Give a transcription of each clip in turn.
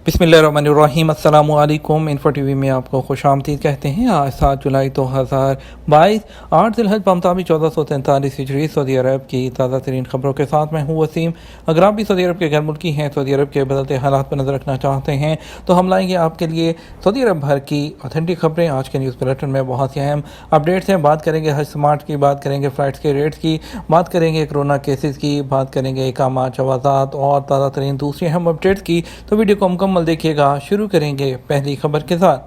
बिस्मिल्लाहिर्रहमानिर्रहीम। अस्सलाम वालेकुम। इन्फो टीवी में आपको खुश आमदीद कहते हैं। आज 7 जुलाई 2022 8 ज़िलहज बमताबी 1443 हिजरी सऊदी अरब की ताज़ा तरीन खबरों के साथ मैं हूँ वसीम। अगर आप भी सऊदी अरब के गैर मुल्की हैं, सऊदी अरब के बदलते हालात पर नज़र रखना चाहते हैं तो हम लाएंगे आपके लिए सऊदी अरब भर की ऑथेंटिक खबरें। आज के न्यूज़ बुलेटिन में बहुत सी अहम अपडेट्स हैं। बात करेंगे हज स्मार्ट की, बात करेंगे फ़्लाइट्स के रेट्स की, बात करेंगे कोरोना केसेस की, बात करेंगे इकामा जवाज़ात और ताज़ा तरीन दूसरी अहम अपडेट्स की। तो वीडियो को मुकम्मल देखिएगा। शुरू करेंगे पहली खबर के साथ।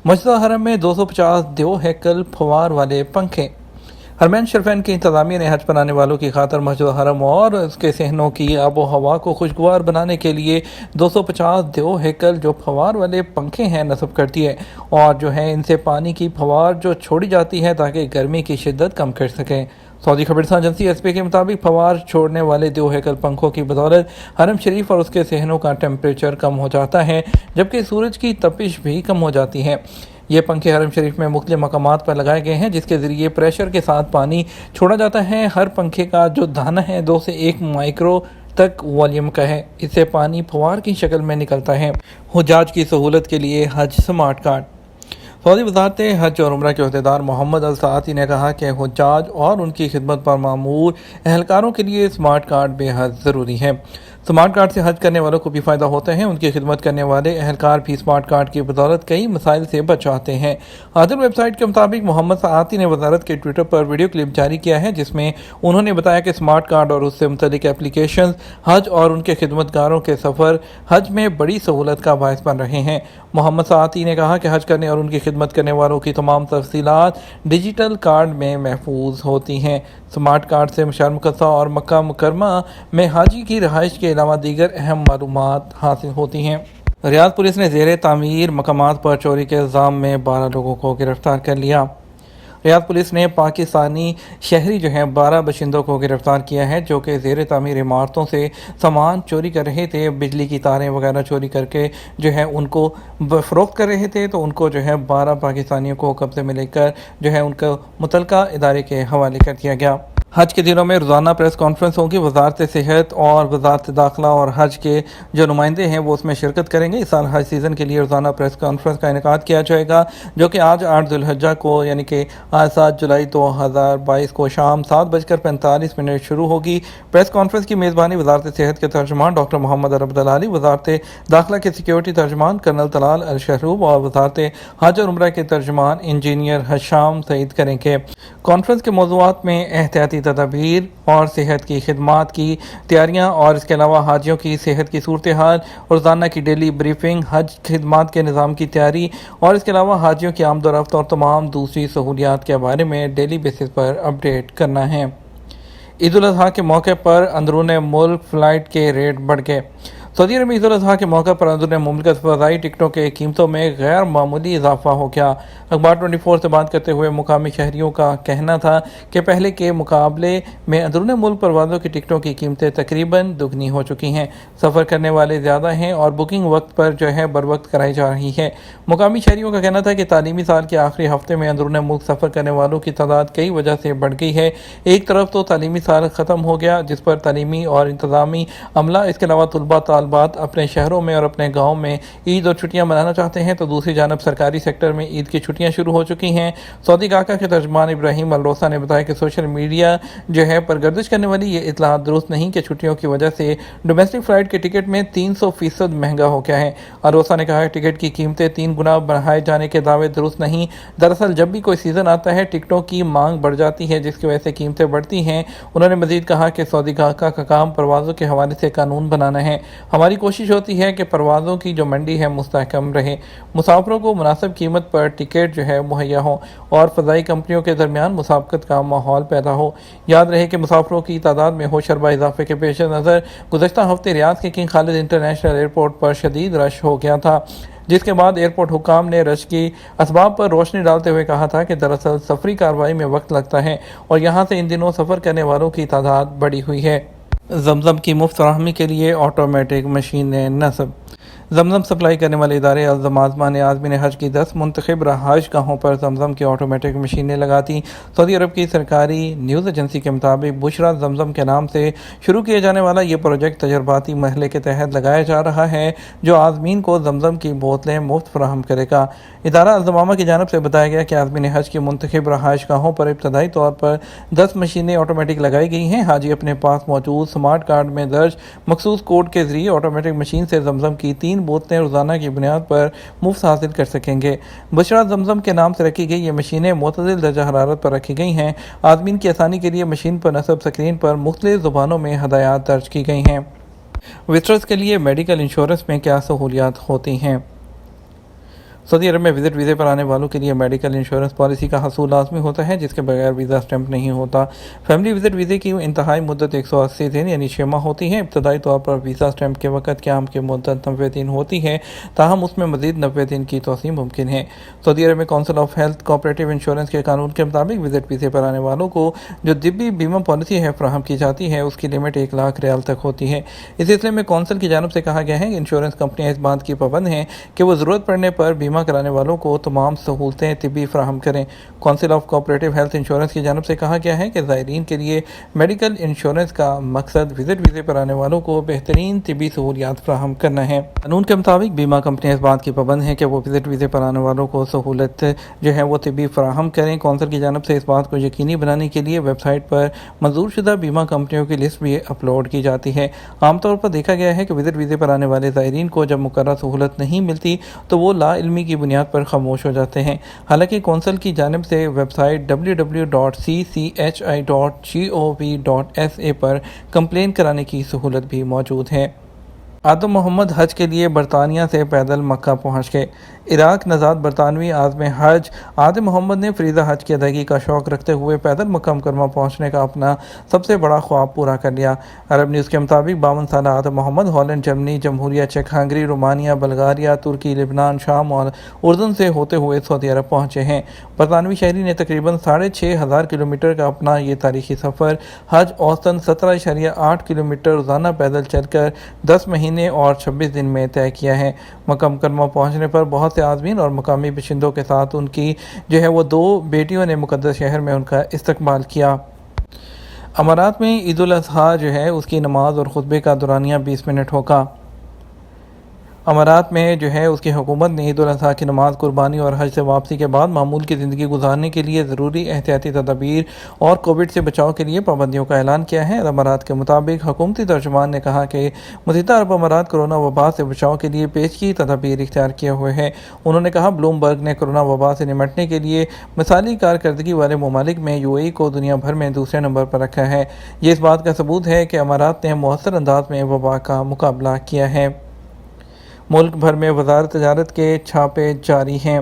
मस्जिद हरम में 250 दो हैकल फवार वाले पंखे। हरमैन शरीफैन की इंतज़ामिया ने हज पर आने वालों की खातर मस्जिद हरम और उसके सहनों की आबो हवा को खुशगवार बनाने के लिए 250 दो हैकल जो फवार वाले पंखे हैं नस्ब कर दिए, और जो है इनसे पानी की फवार जो छोड़ी जाती है ताकि गर्मी की शिद्दत कम कर सकें। सऊदी खबरसां एजेंसी एसपी के मुताबिक फवार छोड़ने वाले दो हैकल पंखों की बदौलत हरम शरीफ और उसके सहनों का टेम्परेचर कम हो जाता है, जबकि सूरज की तपिश भी कम हो जाती है। ये पंखे हरम शरीफ में मुख्तलिफ मकामात पर लगाए गए हैं, जिसके ज़रिए प्रेशर के साथ पानी छोड़ा जाता है। हर पंखे का जो दाना है 2 से 1 माइक्रो तक वॉल्यूम का है। इससे पानी फवार की शक्ल में निकलता है। हुज्जाज की सहूलत के लिए हज स्मार्ट कार्ड। सऊदी वज़ारत हज और उम्रा के अहदेदार मोहम्मद अल साती ने कहा कि हुज्जाज और उनकी खिदमत पर मामूर एहलकारों के लिए स्मार्ट कार्ड बेहद ज़रूरी है। स्मार्ट कार्ड से हज करने वालों को भी फ़ायदा होता है। उनकी खिदमत करने वाले एहलकार भी स्मार्ट कार्ड की बदौलत कई मसाइल से बच जाते हैं। आदिल वेबसाइट के मुताबिक मोहम्मद साती ने वज़ारत के ट्विटर पर वीडियो क्लिप जारी किया है, जिसमें उन्होंने बताया कि स्मार्ट कार्ड और उससे मुतल्लिक एप्लीकेशन हज और उनके खिदमतगारों के सफ़र हज में बड़ी सहूलत का बायस बन रहे हैं। मोहम्मद साती ने कहा कि हज करने और उनकी खिदमत करने वालों की तमाम तफसीलात डिजिटल कार्ड में महफूज होती हैं। स्मार्ट कार्ड से मशार मुकद्दसा और मक्का मुकरमा में हाजी की रहाइश के अलावा दीगर अहम मालूमात हासिल होती हैं। रियाद पुलिस ने ज़ेर तामीर मकामात पर चोरी के इल्ज़ाम में 12 लोगों को गिरफ्तार कर लिया। रियाद पुलिस ने पाकिस्तानी शहरी जो हैं 12 बशिंदों को गिरफ्तार किया है, जो कि ज़ेर तामीर इमारतों से सामान चोरी कर रहे थे। बिजली की तारें वगैरह चोरी करके जो है उनको फ़रोख्त कर रहे थे। तो उनको जो है 12 पाकिस्तानियों को कब्ज़े में लेकर जो है उनको मुतल्लिका इदारे के हवाले कर दिया गया। हज के दिनों में रोज़ाना प्रेस कॉन्फ्रेंस होगी। वज़ारत सेहत और वज़ारत दाखिला और हज के जो नुमाइंदे हैं वो उसमें शिरकत करेंगे। इस साल हज सीज़न के लिए रोज़ाना प्रेस कॉन्फ्रेंस का इनेकाद किया जाएगा, जो कि आज 8 ज़ुल्हिज्जा को यानी कि आज 7 जुलाई 2022 को शाम 7:45 शुरू होगी। प्रेस कॉन्फ्रेंस की मेज़बानी वज़ारत सेहत के तर्जुमान डॉक्टर मोहम्मद अरब दलाली, वज़ारत दाखिला के सिक्योरिटी तर्जुमान कर्नल तलाल अल शहरूब और वज़ारत हज और उम्रा के तर्जुमान इंजीनियर हशाम सईद करेंगे। कॉन्फ्रेंस के मौज़ूआत में एहतियाती तदबीर और सेहत की खिदमात की तैयारियाँ और इसके अलावा हाजियों की सेहत की सूरत हाल, रोज़ाना की डेली ब्रीफिंग, हज खिदमात के निज़ाम की तैयारी और इसके अलावा हाजियों की आमदोरफ्त और तमाम दूसरी सहूलियात के बारे में डेली बेसिस पर अपडेट करना है। ईद उल अज़हा के मौके पर अंदरून मुल्क फ़्लाइट के रेट बढ़ गए। सऊदी अरब में ईद उल अज़हा के मौके पर अंदरून मुल्क फ़ज़ाई टिकटों के कीमतों में गैर मामूली इजाफा हो गया। अखबार 24 से बात करते हुए मुकामी शहरियों का कहना था कि पहले के मुकाबले में अंदरून मुल्क परवाज़ों की टिकटों की कीमतें तकरीबन दुगनी हो चुकी हैं। सफ़र करने वाले ज़्यादा हैं और बुकिंग वक्त पर जो है बर वक्त कराई जा रही है। मुकामी शहरियों का कहना था कि तालीमी साल के आखिरी हफ्ते में अंदरून मुल्क सफ़र करने वालों की तादाद कई वजह से बढ़ गई है। एक तरफ तो तालीमी साल ख़त्म हो गया, जिस पर तालीमी और इंतज़ामी अमला, इसके अलावा तलबा तालबात अपने शहरों में और अपने गाँव में ईद और छुट्टियाँ मनाना चाहते हैं, तो दूसरी जानब सरकारी सेक्टर में ईद की छुट्टियाँ शुरू हो चुकी हैं। सऊदी गाका के तर्जुमान इब्राहिम अल रोसा ने बताया कि सोशल मीडिया जो है पर गर्दिश करने वाली ये इतलात दुरुस्त नहीं कि छुट्टियों की वजह से डोमेस्टिक फ़्लाइट के टिकट में 300% महंगा हो गया है। अरोसा ने कहा कि टिकट की कीमतें 3 गुना बढ़ाए जाने के दावे दुरुस्त नहीं। दरअसल जब भी कोई सीज़न आता है टिकटों की मांग बढ़ जाती है, जिसकी वजह से कीमतें बढ़ती हैं। उन्होंने मज़ीद कहा कि सऊदी गाका का काम परवाज़ों के हवाले से कानून बनाना है। हमारी कोशिश होती है कि परवाज़ों की जो मंडी है मुस्तहकम रहे, मुसाफिरों को मुनासिब कीमत पर टिकट जो है मुहैया हो और फ़ज़ाई कंपनियों के दरमियान मुसाबकत का माहौल पैदा हो। याद रहे कि मुसाफिरों की तादाद में होशरबा इजाफे के पेश नज़र गुज़श्ता हफ्ते रियाद के किंग खालिद इंटरनेशनल एयरपोर्ट पर शदीद रश हो गया था, जिसके बाद एयरपोर्ट हुकाम ने रश की असबाब पर रोशनी डालते हुए कहा था कि दरअसल सफरी कार्रवाई में वक्त लगता है और यहाँ से इन दिनों सफ़र करने वालों की तादाद बढ़ी हुई है। जमजम की मुफ्त फराहमी के लिए ऑटोमेटिक मशीनें नस्ब। زمزم سپلائی کرنے والے ادارے الزمازمہ نے عازمین حج کی 10 منتخب رہائش گاہوں پر زمزم کی آٹومیٹک مشینیں لگا دیں۔ سعودی عرب کی سرکاری نیوز ایجنسی کے مطابق بشرا زمزم کے نام سے شروع کیا جانے والا یہ پروجیکٹ تجرباتی مرحلے کے تحت لگایا جا رہا ہے، جو عازمین کو زمزم کی بوتلیں مفت فراہم کرے گا۔ ادارہ الزمامہ کی جانب سے بتایا گیا کہ عازمین حج کی منتخب رہائش گاہوں پر ابتدائی طور پر 10 مشینیں آٹومیٹک لگائی گئی ہیں۔ حاجی اپنے پاس موجود سمارٹ کارڈ میں درج مخصوص کوڈ کے ذریعے آٹومیٹک مشین سے زمزم کی 3 بوتلیں روزانہ کی بنیاد پر مفت حاصل کر سکیں گے۔ بشرا زمزم کے نام سے رکھی گئی یہ مشینیں معتدل درجہ حرارت پر رکھی گئی ہیں۔ عازمین کی آسانی کے لیے مشین پر نصب اسکرین پر مختلف زبانوں میں ہدایات درج کی گئی ہیں۔ وزٹرز کے لیے میڈیکل انشورنس میں کیا سہولیات ہوتی ہیں؟ سعودی عرب میں وزٹ ویزے پر آنے والوں کے لیے میڈیکل انشورنس پالیسی کا حصول لازمی ہوتا ہے، جس کے بغیر ویزا سٹیمپ نہیں ہوتا۔ فیملی وزٹ ویزے کی انتہائی مدت 180 دن یعنی 6 ماہ ہوتی ہے۔ ابتدائی طور پر ویزا سٹیمپ کے وقت قیام کی مدت 90 دن ہوتی ہے، تاہم اس میں مزید 90 دن کی توسیع ممکن ہے۔ سعودی عرب میں council of health cooperative insurance کے قانون کے مطابق وزٹ ویزے پر آنے والوں کو جو طبی بیمہ پالیسی ہے فراہم کی جاتی ہے، اس کی لمٹ 1 لاکھ ریال تک ہوتی ہے۔ اس سلسلے میں کونسل کی جانب سے کہا گیا ہے کہ انشورنس کمپنیاں اس بات کی پابند ہیں کہ وہ ضرورت پڑنے پر بیمہ کرانے والوں کو تمام سہولتیں طبی فراہم کریں۔ Council of cooperative health insurance کی جانب سے کہا گیا ہے کہ زائرین کے لیے میڈیکل انشورنس کا مقصد وزٹ ویزے پر آنے والوں کو بہترین طبی سہولیات فراہم کرنا ہے۔ قانون کے مطابق بیمہ کمپنیاں اس بات کی پابند ہیں کہ وہ وزٹ ویزے پر آنے والوں کو سہولت جو ہے وہ طبی فراہم کریں۔ کونسل کی جانب سے اس بات کو یقینی بنانے کے لیے ویب سائٹ پر منظور شدہ بیمہ کمپنیوں کی لسٹ بھی اپلوڈ کی جاتی ہے۔ عام طور پر دیکھا گیا ہے کہ وزٹ ویزے پر آنے والے زائرین کو جب مقررہ سہولت نہیں ملتی تو وہ لا علمی کی بنیاد پر خاموش ہو جاتے ہیں۔ حالانکہ کونسل کی جانب سے ویب سائٹ www.cchi.gov.sa پر کمپلین کرانے کی سہولت بھی موجود ہے۔ آدم محمد حج کے لیے برطانیہ سے پیدل مکہ پہنچ گئے۔ عراق نژاد برطانوی عازم حج آدم محمد نے فریضہ حج کی ادائیگی کا شوق رکھتے ہوئے پیدل مکہ مکرمہ پہنچنے کا اپنا سب سے بڑا خواب پورا کر لیا۔ عرب نیوز کے مطابق 52 سالہ آدم محمد ہالینڈ، جرمنی، جمہوریہ چیک، ہنگری، رومانیہ، بلغاریہ، ترکی، لبنان، شام اور اردن سے ہوتے ہوئے سعودی عرب پہنچے ہیں۔ برطانوی شہری نے تقریباً 6,500 کلومیٹر کا اپنا یہ تاریخی سفر حج اوسطاً 17.8 کلومیٹر روزانہ پیدل چل کر 10 مہینے اور 26 دن میں طے کیا ہے۔ مکہ مکرمہ پہنچنے پر بہت سے عازمین اور مقامی باشندوں کے ساتھ ان کی جو ہے وہ 2 بیٹیوں نے مقدس شہر میں ان کا استقبال کیا۔ امارات میں عید الاضحیٰ جو ہے اس کی نماز اور خطبے کا دورانیہ 20 منٹ ہوگا۔ امارات میں جو ہے اس کی حکومت نے عید الاضحیٰ کی نماز، قربانی اور حج سے واپسی کے بعد معمول کی زندگی گزارنے کے لیے ضروری احتیاطی تدابیر اور کووڈ سے بچاؤ کے لیے پابندیوں کا اعلان کیا ہے۔ امارات کے مطابق حکومتی ترجمان نے کہا کہ متحدہ عرب امارات کورونا وبا سے بچاؤ کے لیے پیشگی تدابیر اختیار کیے ہوئے ہے۔ انہوں نے کہا بلومبرگ نے کورونا وبا سے نمٹنے کے لیے مثالی کارکردگی والے ممالک میں UAE کو دنیا بھر میں دوسرے نمبر پر رکھا ہے۔ یہ اس بات کا ثبوت ہے کہ امارات نے مؤثر انداز میں وبا کا مقابلہ کیا ہے۔ ملک بھر میں وزارت تجارت کے چھاپے جاری ہیں۔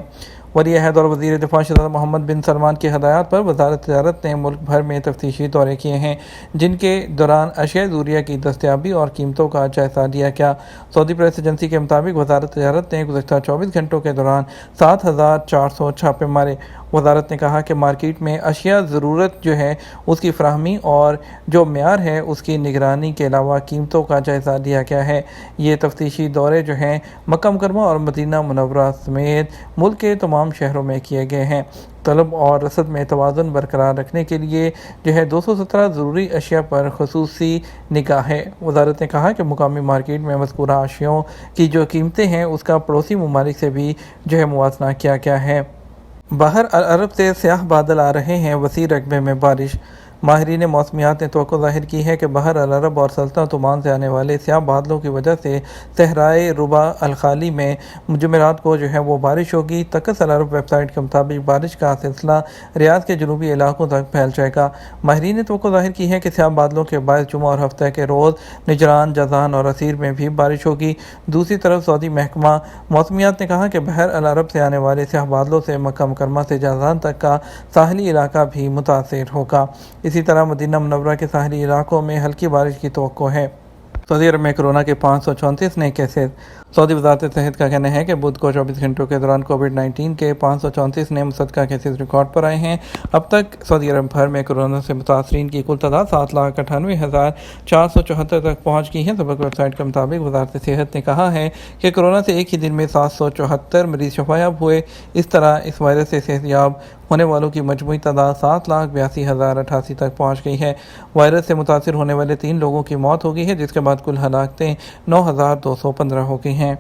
ولی عہد اور وزیر دفاع شہزادہ محمد بن سلمان کی ہدایات پر وزارت تجارت نے ملک بھر میں تفتیشی دورے کیے ہیں، جن کے دوران اشیاء ضروریہ کی دستیابی اور قیمتوں کا جائزہ لیا گیا۔ سعودی پریس ایجنسی کے مطابق وزارت تجارت نے گزشتہ 24 گھنٹوں کے دوران 7,400 چھاپے مارے۔ وزارت نے کہا کہ مارکیٹ میں اشیاء ضرورت جو ہے اس کی فراہمی اور جو معیار ہے اس کی نگرانی کے علاوہ قیمتوں کا جائزہ لیا گیا ہے۔ یہ تفتیشی دورے جو ہیں مکہ مکرمہ اور مدینہ منورہ سمیت ملک کے تمام شہروں میں کیے گئے ہیں۔ طلب اور رسد میں توازن برقرار رکھنے کے لیے جو ہے 217 ضروری اشیاء پر خصوصی نگاہ ہے۔ وزارت نے کہا کہ مقامی مارکیٹ میں مذکورہ اشیاء کی جو قیمتیں ہیں اس کا پڑوسی ممالک سے بھی جو ہے موازنہ کیا گیا ہے۔ بحر العرب سے سیاہ بادل آ رہے ہیں، وسیع رقبے میں بارش۔ ماہرین موسمیات نے توقع ظاہر کی ہے کہ بحر العرب اور سلطنت عمان سے آنے والے سیاہ بادلوں کی وجہ سے صحرائے ربع الخالی میں جمعرات کو جو ہے وہ بارش ہوگی۔ طقس العرب ویب سائٹ کے مطابق بارش کا سلسلہ ریاض کے جنوبی علاقوں تک پھیل جائے گا۔ ماہرین نے توقع ظاہر کی ہے کہ سیاہ بادلوں کے باعث جمعہ اور ہفتہ کے روز نجران، جازان اور عسیر میں بھی بارش ہوگی۔ دوسری طرف سعودی محکمہ موسمیات نے کہا کہ بحر العرب سے آنے والے سیاہ بادلوں سے مکہ مکرمہ سے جازان تک کا ساحلی علاقہ بھی متاثر ہوگا۔ اسی طرح مدینہ منورہ کے ساحلی علاقوں میں ہلکی بارش کی توقع ہے۔ सऊदी अरब में कोरोना के 534 नए केसेस। सऊदी वजारत सेहत का कहना है कि बुध को 24 घंटों के दौरान कोविड-19 के 534 नए मुसद्दक़ा केसेस रिकॉर्ड पर आए हैं। अब तक सऊदी अरब भर में कोरोना से मुतासरीन की कुल तादाद 7,98,474 तक पहुँच गई है। सबक वेबसाइट के मुताबिक वजारत सेहत ने कहा है कि कोरोना से एक ही दिन में 774 मरीज शफायाब हुए। इस तरह इस वायरस से सेहतयाब होने वालों की मजमूई तादाद 7,82,088 तक पहुँच गई है। वायरस से मुतासर होने वाले 3 लोगों की मौत हो गई है, जिसके बाद कुल हलाकतें 9,215 हो गई हैं।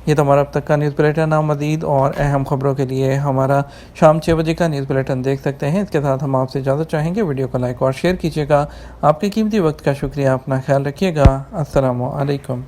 ये तो हमारा अब तक का न्यूज़ बुलेटिन। आप मज़ीद और अहम खबरों के लिए हमारा शाम 6 बजे का न्यूज़ बुलेटिन देख सकते हैं। इसके साथ हम आपसे इजाज़त चाहेंगे। वीडियो को लाइक और शेयर कीजिएगा। आपके कीमती वक्त का शुक्रिया। अपना ख्याल रखिएगा। अस्सलामु अलैकुम।